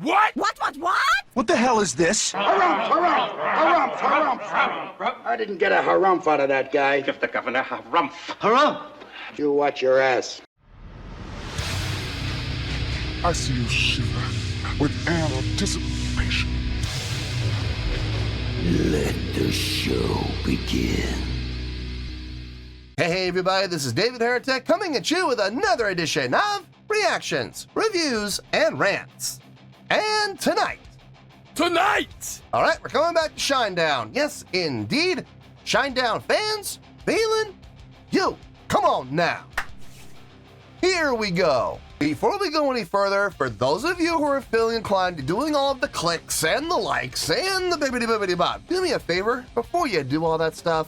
What? What? What the hell is this? Harumph. I didn't get a harumph out of that guy. Give the governor harumph. Harumph. You watch your ass. I see you shiver with anticipation. Let the show begin. Hey everybody, this is David Heretic coming at you with another edition of Reactions, Reviews, and Rants. And tonight, all right, we're coming back to Shinedown. Yes, indeed, Shinedown Fans feeling you. Come on now. Here we go. Before we go any further, for those of you who are feeling inclined to doing all of the clicks and the likes and the bibbidi-bibbidi-bop, do me a favor, before you do all that stuff,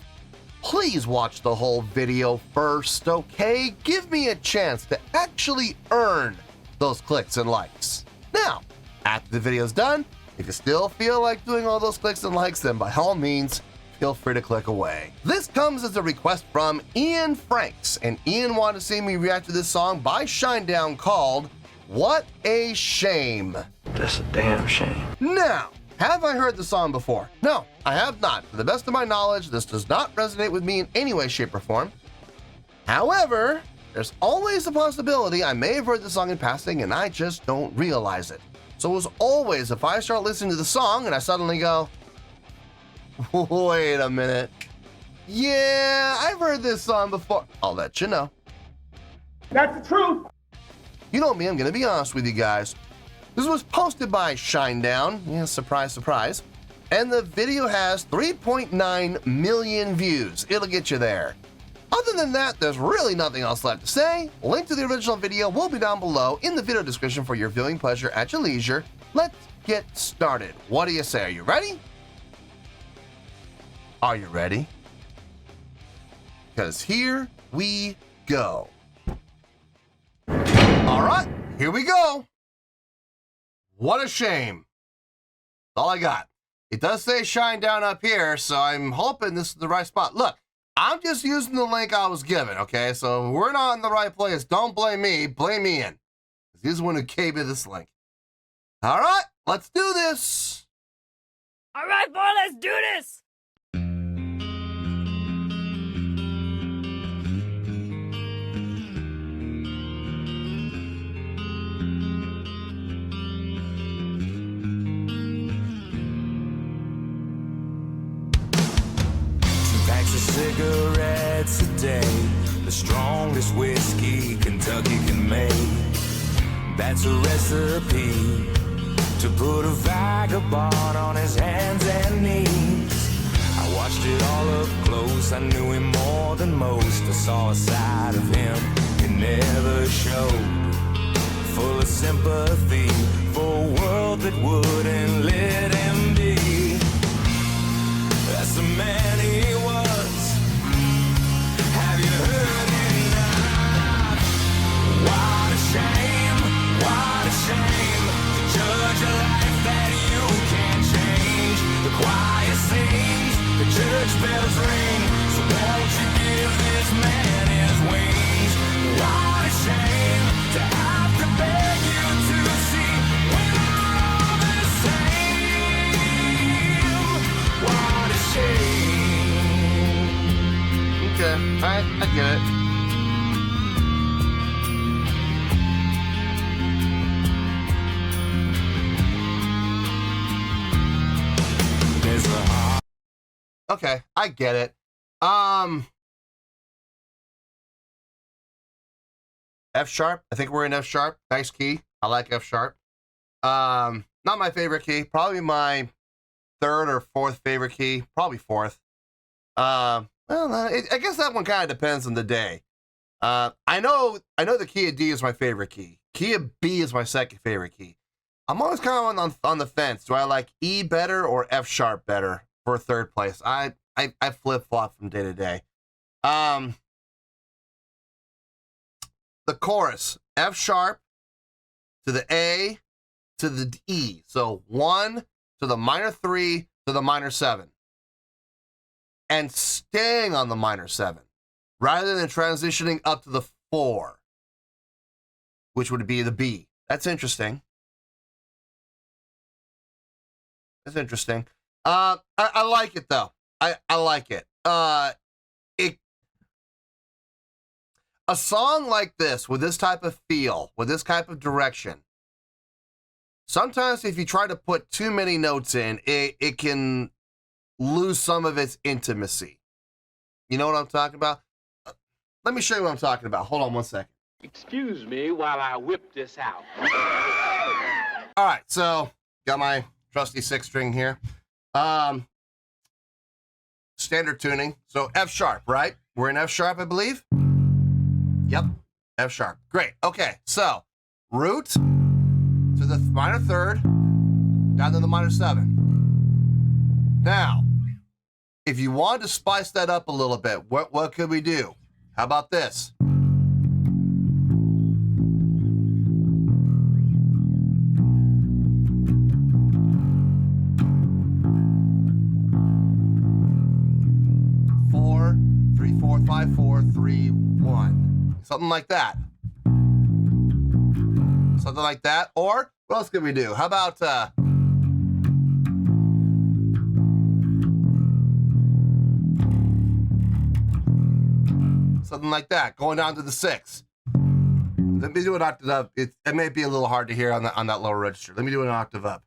please watch the whole video first, okay? Give me a chance to actually earn those clicks and likes. Now, after the video's done, if you still feel like doing all those clicks and likes, then by all means, feel free to click away. This comes as a request from Ian Franks, and Ian wanted to see me react to this song by Shinedown called What a Shame. That's a damn shame. Now, have I heard the song before? No, I have not. To the best of my knowledge, this does not resonate with me in any way, shape, or form. However, there's always a possibility I may have heard the song in passing and I just don't realize it. So as always, if I start listening to the song and I suddenly go, wait a minute, yeah, I've heard this song before, I'll let you know. That's the truth. You know me, I'm gonna be honest with you guys. This was posted by Shinedown, yeah, surprise, surprise, and the video has 3.9 million views. It'll get you there. Other than that, there's really nothing else left to say. Link to the original video will be down below in the video description for your viewing pleasure at your leisure. Let's get started. What do you say? Are you ready? Are you ready? Because here we go. All right, here we go. What a shame. That's all I got. It does say Shinedown up here, so I'm hoping this is the right spot. Look, I'm just using the link I was given, okay? So if we're not in the right place, don't blame me, blame Ian. He's the one who gave me this link. All right, let's do this. All right, boy, let's do this. Cigarettes a day, the strongest whiskey Kentucky can make. That's a recipe to put a vagabond on his hands and knees. I watched it all up close, I knew him more than most. I saw a side of him he never showed, full of sympathy for a world that wouldn't let him be. That's the man he was. Have you heard enough? What a shame, what a shame, to judge a life that you can't change. The choir sings, the church bells ring, so won't you give this man his wings? What a shame to have to beg you to see we're all the same. What a shame. Okay, I get it. There's a Okay, I get it. F sharp. I think we're in F sharp. Nice key. I like F sharp. Not my favorite key. Probably my third or fourth favorite key. Probably fourth. Well, I guess that one kind of depends on the day. I know the key of D is my favorite key. Key of B is my second favorite key. I'm always kind of on the fence. Do I like E better or F sharp better for third place? I flip flop from day to day. The chorus, F sharp to the A to the E. So 1 to the minor 3 to the minor 7. And staying on the minor 7 rather than transitioning up to the 4, which would be the B. That's interesting. It's interesting. I like it though. I like it. A song like this, with this type of feel, with this type of direction, sometimes if you try to put too many notes in, it can lose some of its intimacy. You know what I'm talking about? Let me show you what I'm talking about. Hold on one second. Excuse me while I whip this out. All right, so got my trusty 6-string here. Standard tuning. So F sharp, right? We're in F sharp, I believe. Yep, F sharp. Great. Okay, so root to the minor third, down to the minor 7. Now, if you want to spice that up a little bit, what could we do? How about this? Four, 3, 4, 5, 4, 3, 1. Something like that. Something like that. Or what else could we do? How about something like that, going down to the 6. Let me do an octave up. It may be a little hard to hear on that lower register. Let me do an octave up.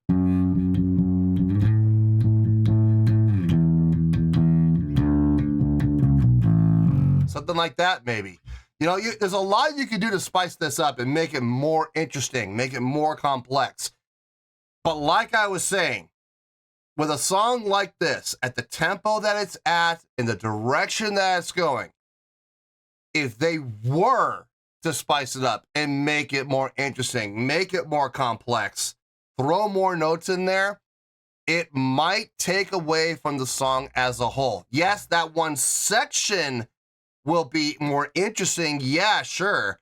Something like that, maybe. You know, there's a lot you can do to spice this up and make it more interesting, make it more complex. But like I was saying, with a song like this, at the tempo that it's at, in the direction that it's going, if they were to spice it up and make it more interesting, make it more complex, throw more notes in there, it might take away from the song as a whole. Yes, that one section will be more interesting, yeah, sure,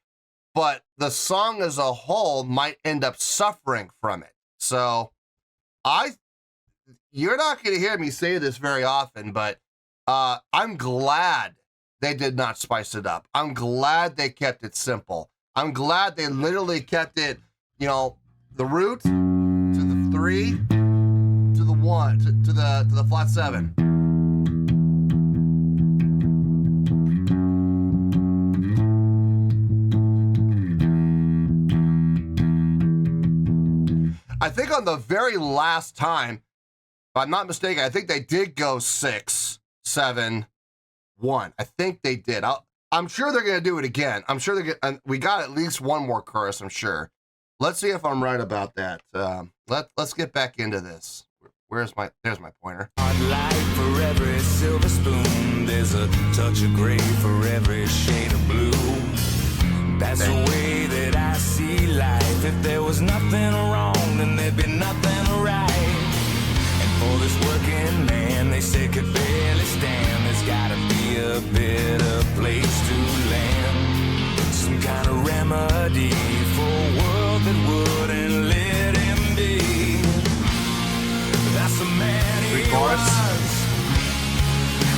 but the song as a whole might end up suffering from it. So you're not going to hear me say this very often, but I'm glad they did not spice it up. I'm glad they kept it simple. I'm glad they literally kept it, you know, the root to the 3 to the 1 to the flat 7. I think on the very last time, if I'm not mistaken, I think they did go 6, 7, 1. I think they did. I'm sure they're going to do it again. I'm sure we got at least one more chorus, I'm sure. Let's see if I'm right about that. Let's get back into this. There's my pointer. Hard light for every silver spoon. There's a touch of gray for every shade of blue. That's the way that I see life. If there was nothing wrong, then there'd be nothing right. And for this working man, they say could barely stand. There's gotta be a better place to land. Some kind of remedy for a world that wouldn't let him be. That's the man he was.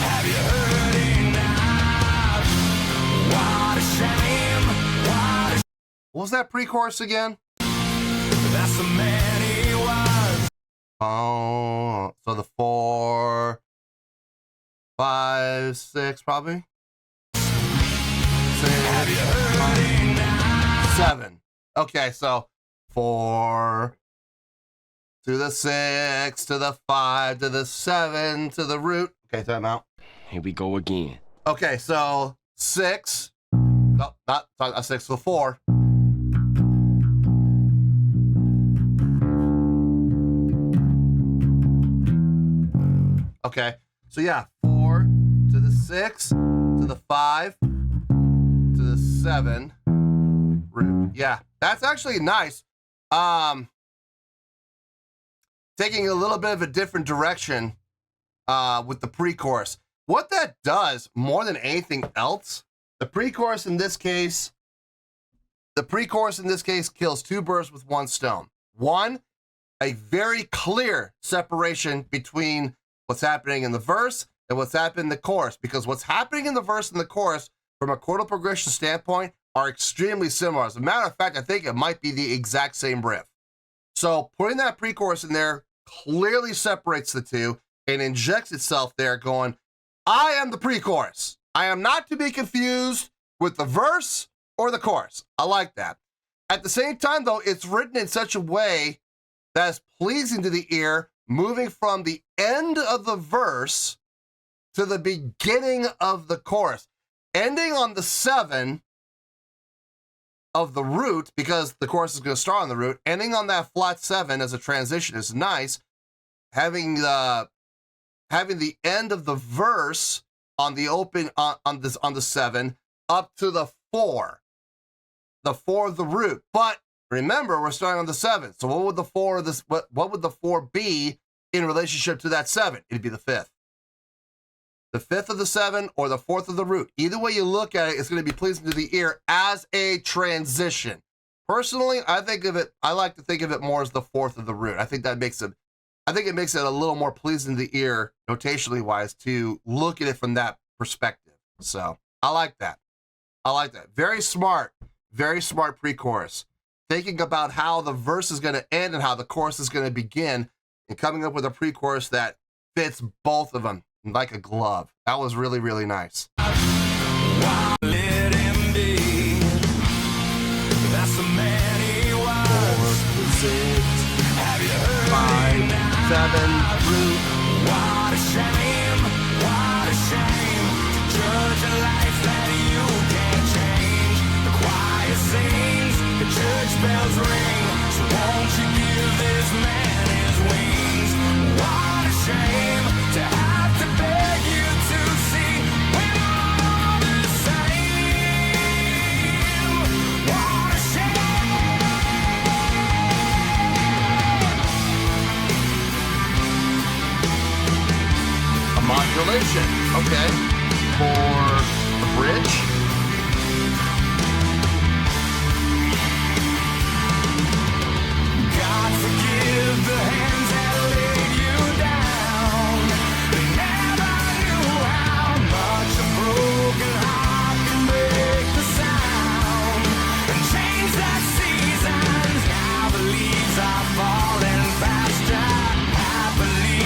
Have you heard him now? What a shame. What was that pre-chorus again? That's the man he was. Oh, so the 4, 5, 6, probably. 6, 7. Okay, so 4 to the 6 to the 5 to the 7 to the root. Okay, time out. Here we go again. Okay, so 6. No, not a 6 to the 4. Okay, so yeah, 4 to the 6 to the 5 to the 7 root. Yeah, that's actually nice. Taking a little bit of a different direction with the pre-chorus. What that does more than anything else, the pre-chorus in this case kills 2 birds with 1 stone. 1, a very clear separation between what's happening in the verse and what's happening in the chorus, because what's happening in the verse and the chorus from a chordal progression standpoint are extremely similar. As a matter of fact, I think it might be the exact same riff. So putting that pre-chorus in there clearly separates the two and injects itself there going, I am the pre-chorus. I am not to be confused with the verse or the chorus. I like that. At the same time, though, it's written in such a way that is pleasing to the ear, moving from the end of the verse to the beginning of the chorus, ending on the 7 of the root, because the chorus is going to start on the root, ending on that flat 7 as a transition is nice. Having the end of the verse on the open on the 7 up to the 4 of the root. But remember, we're starting on the 7. So what would the 4 of this? What would the 4 be in relationship to that 7? It'd be the 5th. The 5th of the 7 or the 4th of the root. Either way you look at it, it's going to be pleasing to the ear as a transition. Personally, I like to think of it more as the 4th of the root. I think it makes it a little more pleasing to the ear, notationally wise, to look at it from that perspective. So I like that. Very smart pre-chorus. Thinking about how the verse is going to end and how the chorus is going to begin, and coming up with a pre-chorus that fits both of them like a glove. That was really, really nice. Let him be. That's the man he was. Have you heard 5, 7, root. What a shame to judge a life that you can't change. The choir sings, the church bells ring. So won't you give this man his wings? What a shame to have to beg you to see we're all the same. What a shame. A modulation, okay, for the bridge. God forgive the hands that laid you down. They never knew how much a broken heart can break the sound and change that seasons. Now the leaves are falling faster. Happily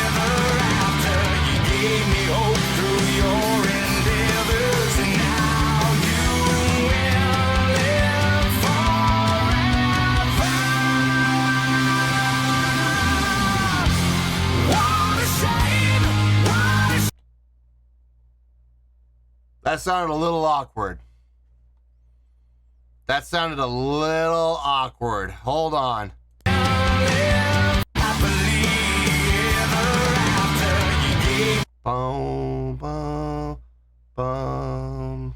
ever after, you gave me hope through your endeavors, and now you will live forever. What a shame, what a That sounded a little awkward. Hold on. happily ever after, you gave Boom, boom, boom.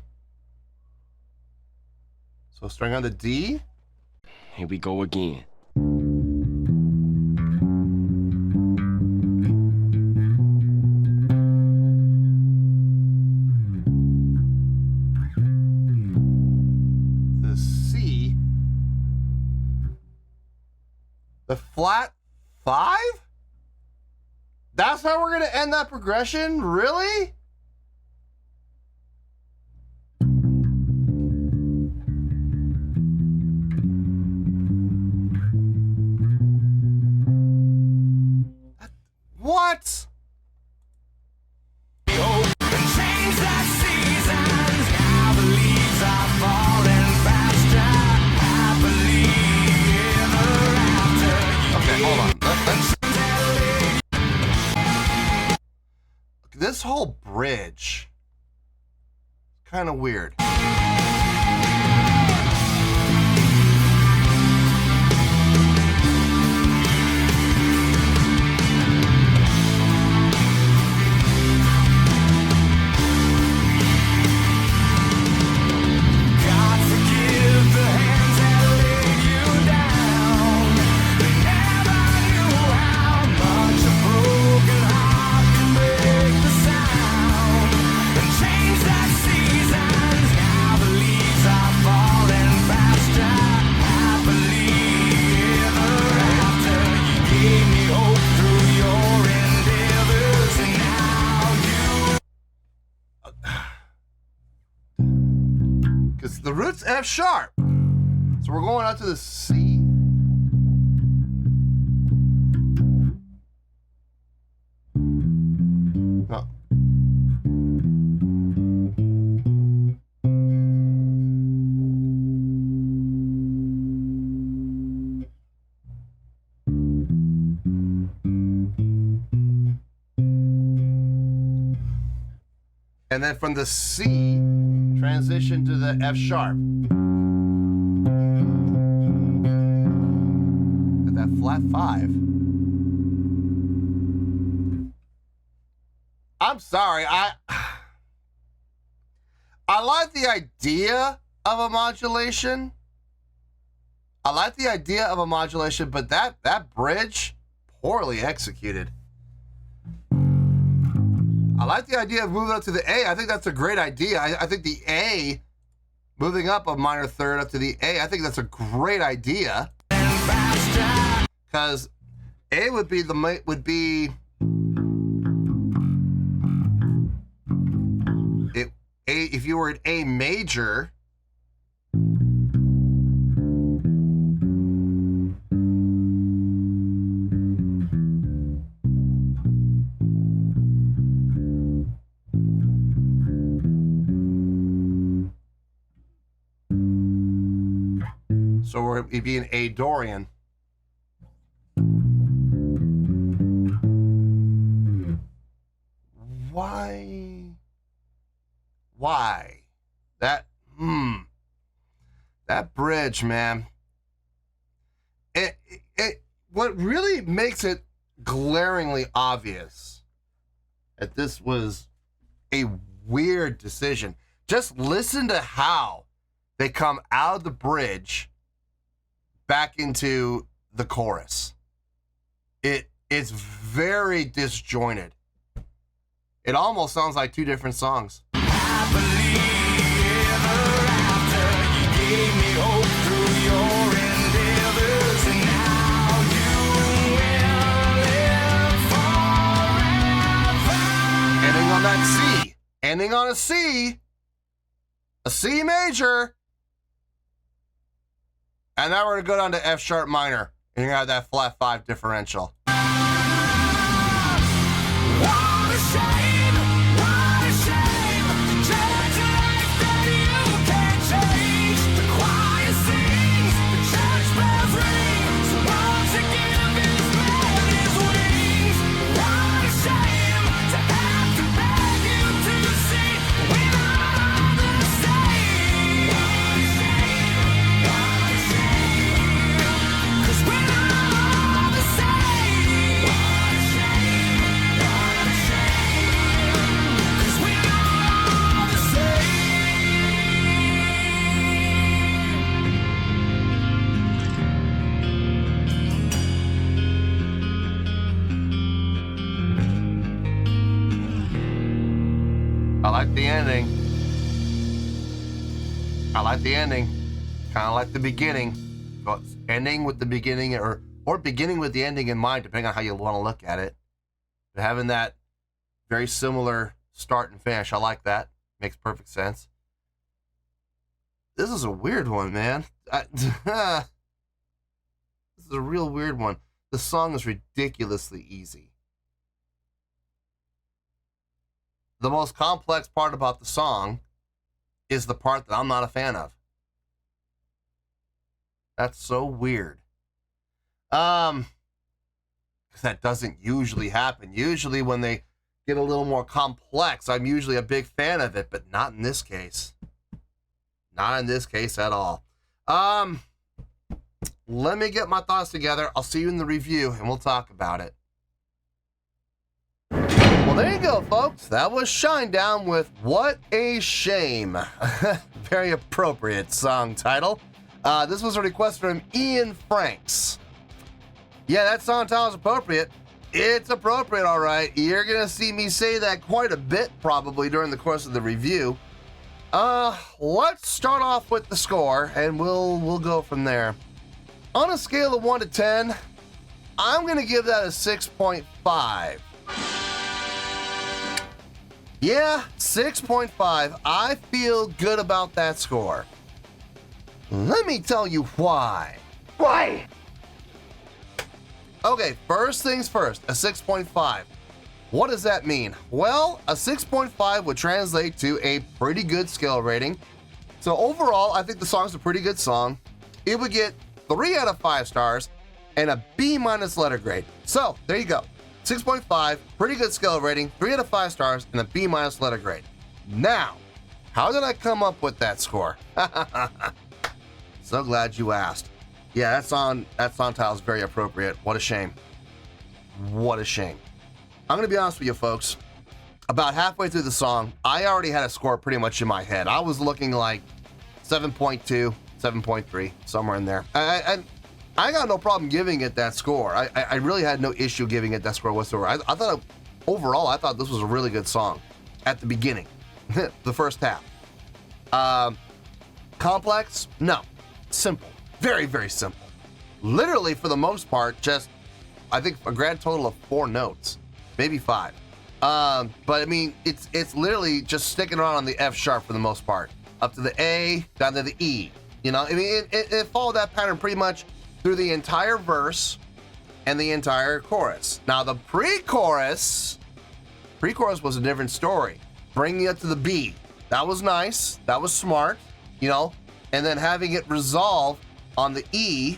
So string on the D. Here we go again. The C. The flat 5? That's how we're going to end that progression? Really? What? hope and change that seasons. Now the leaves are falling faster. Happily ever after, you Okay, hold on. gave This whole bridge, kind of weird. God forgive the hands that laid you down. They never knew how much a broken heart can break the sound and change that seasons. Now the leaves are falling faster. Happily ever after, you gave me hope through your endeavors, and now you. Because the root's F sharp. So we're going out to the C. And then from the C, transition to the F sharp. At that flat 5. I'm sorry, I like the idea of a modulation. I like the idea of a modulation, but that bridge, poorly executed. I like the idea of moving up to the A. I think that's a great idea. I think the A, moving up a minor third up to the A, I think that's a great idea. Because A would be if you were at A major, so it'd be an A Dorian. Why? That bridge, man. What really makes it glaringly obvious that this was a weird decision. Just listen to how they come out of the bridge back into the chorus. It's very disjointed. It almost sounds like two different songs. Ending on that C. Ending on a C major. And now we're going to go down to F sharp minor. And you're going to have that flat 5 differential. I like the ending. Kind of like the beginning. But ending with the beginning or beginning with the ending in mind, depending on how you want to look at it. But having that very similar start and finish, I like that. Makes perfect sense. This is a weird one, man. This is a real weird one. The song is ridiculously easy. The most complex part about the song is the part that I'm not a fan of. That's so weird. Because that doesn't usually happen. Usually when they get a little more complex, I'm usually a big fan of it, but not in this case. Not in this case at all. Let me get my thoughts together. I'll see you in the review, and we'll talk about it. Well, there you go, folks. That was Shinedown with What a Shame. Very appropriate song title. This was a request from Ian Franks. Yeah, that song title is appropriate. It's appropriate, all right. You're going to see me say that quite a bit, probably, during the course of the review. Let's start off with the score, and we'll go from there. On a scale of 1 to 10, I'm going to give that a 6.5. Yeah, 6.5. I feel good about that score. Let me tell you why. Why? Okay, first things first, a 6.5. What does that mean? Well, a 6.5 would translate to a pretty good skill rating. So overall, I think the song's a pretty good song. It would get 3 out of 5 stars and a B- letter grade. So there you go. 6.5, pretty good skill rating, 3 out of 5 stars, and a B- letter grade. Now, how did I come up with that score? So glad you asked. Yeah, that song title is very appropriate. What a shame. What a shame. I'm going to be honest with you, folks. About halfway through the song, I already had a score pretty much in my head. I was looking like 7.2, 7.3, somewhere in there. I got no problem giving it that score. I really had no issue giving it that score whatsoever. I thought, overall, I thought this was a really good song at the beginning, the first half. Complex? No. Simple. Very, very simple. Literally, for the most part, just, I think, a grand total of 4 notes, maybe 5. But I mean, it's literally just sticking around on the F sharp for the most part, up to the A, down to the E. You know, I mean, it followed that pattern pretty much through the entire verse and the entire chorus. Now, the pre-chorus was a different story, bringing it to the B. That was nice. That was smart, you know, and then having it resolve on the E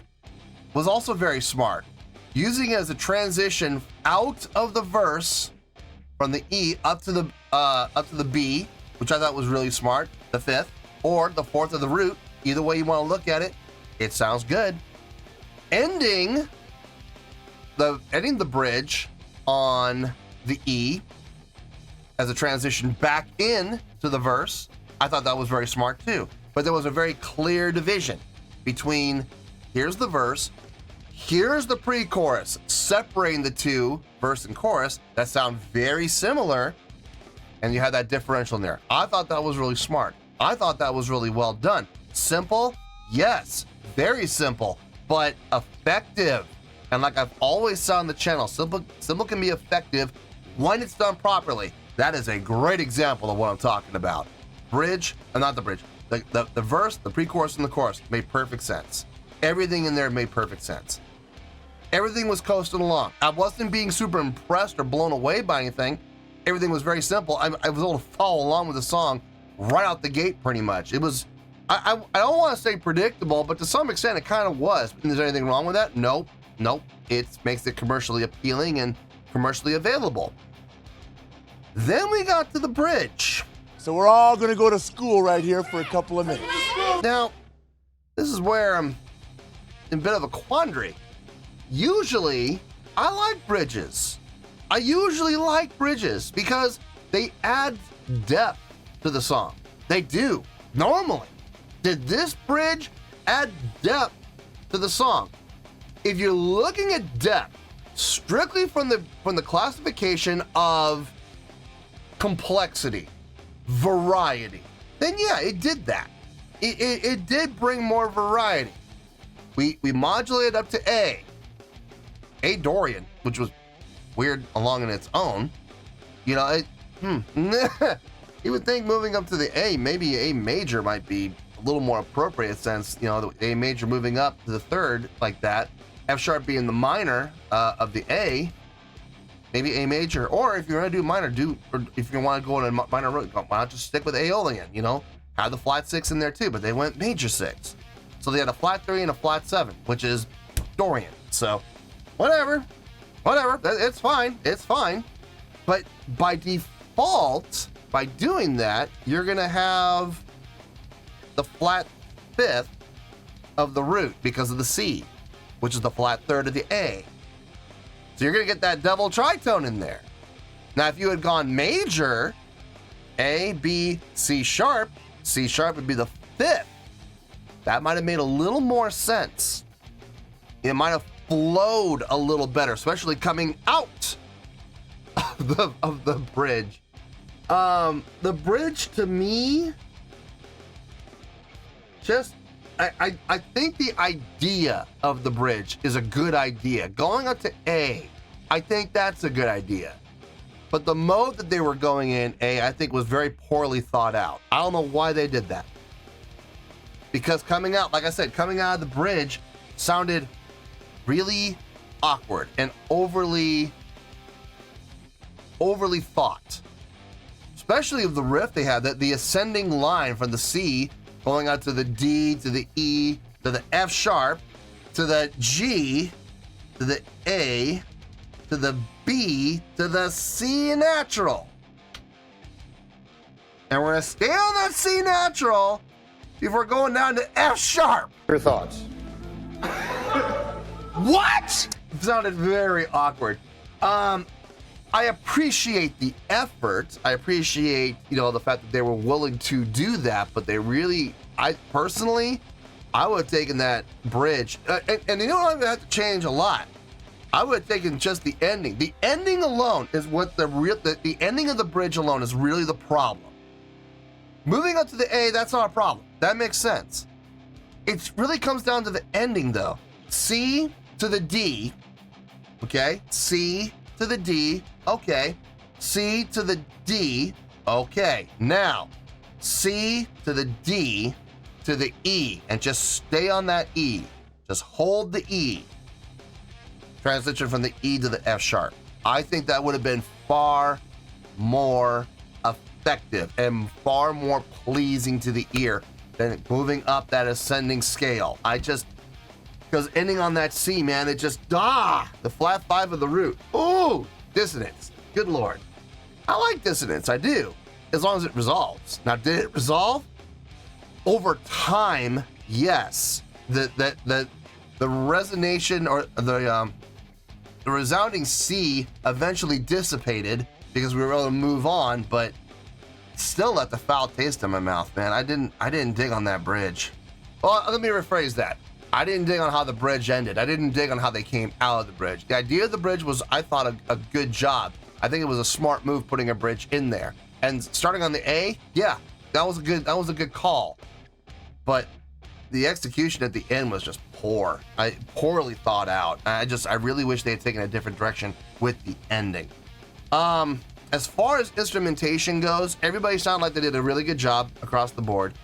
was also very smart. Using it as a transition out of the verse from the E up to the B, which I thought was really smart, the 5th, or the 4th of the root. Either way you want to look at it, it sounds good. Ending the bridge on the E as a transition back in to the verse, I thought that was very smart too. But there was a very clear division between here's the verse, here's the pre-chorus, separating the two, verse and chorus, that sound very similar, and you have that differential in there. I thought that was really smart. I thought that was really well done. Simple? Yes, very simple, but effective. And like I've always said on the channel, simple can be effective when it's done properly. That is a great example of what I'm talking about. Bridge, not the bridge, the verse, the pre-chorus, and the chorus made perfect sense. Everything in there made perfect sense. Everything was coasting along. I wasn't being super impressed or blown away by anything. Everything was very simple. I was able to follow along with the song right out the gate pretty much. It was, I don't want to say predictable, but to some extent it kind of was. Is there anything wrong with that? Nope. It makes it commercially appealing and commercially available. Then we got to the bridge. So we're all gonna go to school right here for a couple of minutes. Now, this is where I'm in a bit of a quandary. Usually, I like bridges. I usually like bridges because they add depth to the song. They do, normally. Did this bridge add depth to the song? If you're looking at depth strictly from the classification of complexity, variety, then yeah, it did that. It did bring more variety. We modulated up to A Dorian, which was weird along in its own. You know, you would think moving up to the A, maybe A major might be a little more appropriate since, you know, the A major moving up to the 3rd like that, F sharp being the minor of the A, maybe A major, or if you're gonna do minor, or if you want to go in a minor root, why not just stick with Aeolian, you know? Have the flat 6 in there too, but they went major 6. So they had a flat 3 and a flat 7, which is Dorian. So whatever, it's fine. But by default, by doing that, you're gonna have the flat 5th of the root because of the C, which is the flat 3rd of the A. So you're gonna get that double tritone in there. Now, if you had gone major, A, B, C sharp would be the 5th. That might have made a little more sense. It might have flowed a little better, especially coming out of the bridge. The bridge to me, just, I think the idea of the bridge is a good idea. Going up to A, I think that's a good idea. But the mode that they were going in, A, I think was very poorly thought out. I don't know why they did that. Because coming out, like I said, coming out of the bridge sounded really awkward and overly thought. Especially of the riff they had, that the ascending line from the C going out to the D, to the E, to the F sharp, to the G, to the A, to the B, to the C natural. And we're gonna stay on that C natural before going down to F sharp. Your thoughts? What? It sounded very awkward. I appreciate the effort. I appreciate, the fact that they were willing to do that, but I personally would have taken that bridge, and you don't even have to change a lot. I would have taken just the ending. The ending alone is what the ending of the bridge alone is really the problem. Moving up to the A, that's not a problem. That makes sense. It really comes down to the ending though. C to the D, okay? C to the D, okay. C to the D, okay. Now, C to the D to the E, and just stay on that E. Just hold the E. Transition from the E to the F sharp. I think that would have been far more effective and far more pleasing to the ear than moving up that ascending scale. Because ending on that C, man, it just, the flat 5 of the root. Ooh, dissonance. Good Lord. I like dissonance, I do, as long as it resolves. Now, did it resolve? Over time, yes. The resonation or the resounding C eventually dissipated because we were able to move on, but still left a foul taste in my mouth, man. I didn't dig on that bridge. Well, let me rephrase that. I didn't dig on how the bridge ended. I didn't dig on how they came out of the bridge. The idea of the bridge was, I thought, a good job. I think it was a smart move putting a bridge in there. And starting on the A, yeah, that was a good call. But the execution at the end was just poor. Poorly thought out. I really wish they had taken a different direction with the ending. As far as instrumentation goes, everybody sounded like they did a really good job across the board.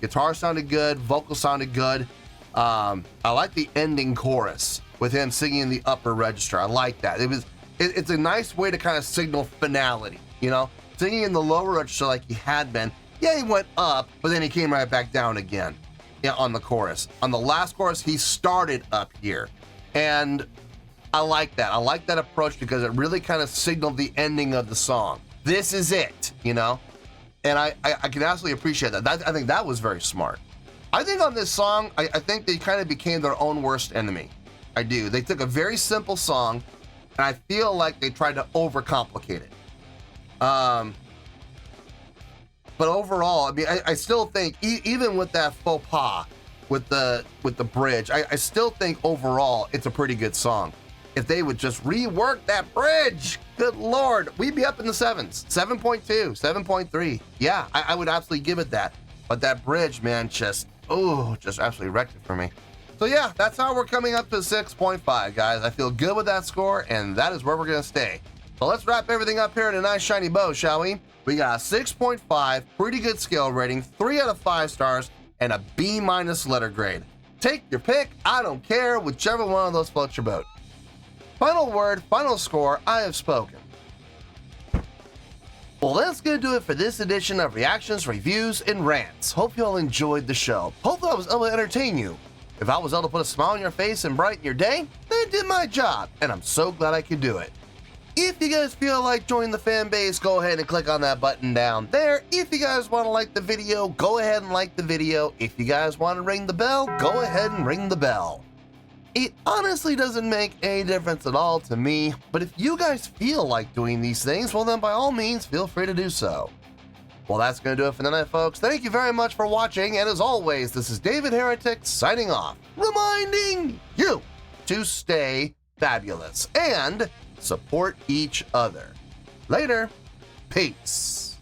Guitar sounded good, vocal sounded good. I like the ending chorus with him singing in the upper register. I like that. It's a nice way to kind of signal finality, Singing in the lower register like he had been. Yeah, he went up, but then he came right back down again. Yeah, on the chorus. On the last chorus, he started up here. And I like that. I like that approach because it really kind of signaled the ending of the song. This is it, And I can absolutely appreciate that. I think that was very smart. I think on this song, I think they kind of became their own worst enemy. I do. They took a very simple song, and I feel like they tried to overcomplicate it. But overall, I mean, I still think, even with that faux pas, with the bridge, I still think overall it's a pretty good song. If they would just rework that bridge, good Lord, we'd be up in the 7s, 7.2, 7.3. Yeah, I would absolutely give it that. But that bridge, man, just absolutely wrecked it for me. So yeah, that's how we're coming up to 6.5, guys. I feel good with that score, and that is where we're gonna stay. So let's wrap everything up here in a nice shiny bow, shall we? We got a 6.5, pretty good scale rating, 3 out of 5 stars, and a B- letter grade. Take your pick, I don't care, whichever one of those floats your boat. Final word, final score, I have spoken. Well, that's gonna do it for this edition of Reactions, Reviews, and Rants. Hope you all enjoyed the show. Hopefully I was able to entertain you. If I was able to put a smile on your face and brighten your day, then I did my job, and I'm so glad I could do it. If you guys feel like joining the fan base, go ahead and click on that button down there. If you guys want to like the video, go ahead and like the video. If you guys want to ring the bell, go ahead and ring the bell. It honestly doesn't make any difference at all to me, but if you guys feel like doing these things, well then by all means, feel free to do so. Well, that's going to do it for tonight, folks. Thank you very much for watching, and as always, this is David Heretic signing off, reminding you to stay fabulous and support each other. Later. Peace.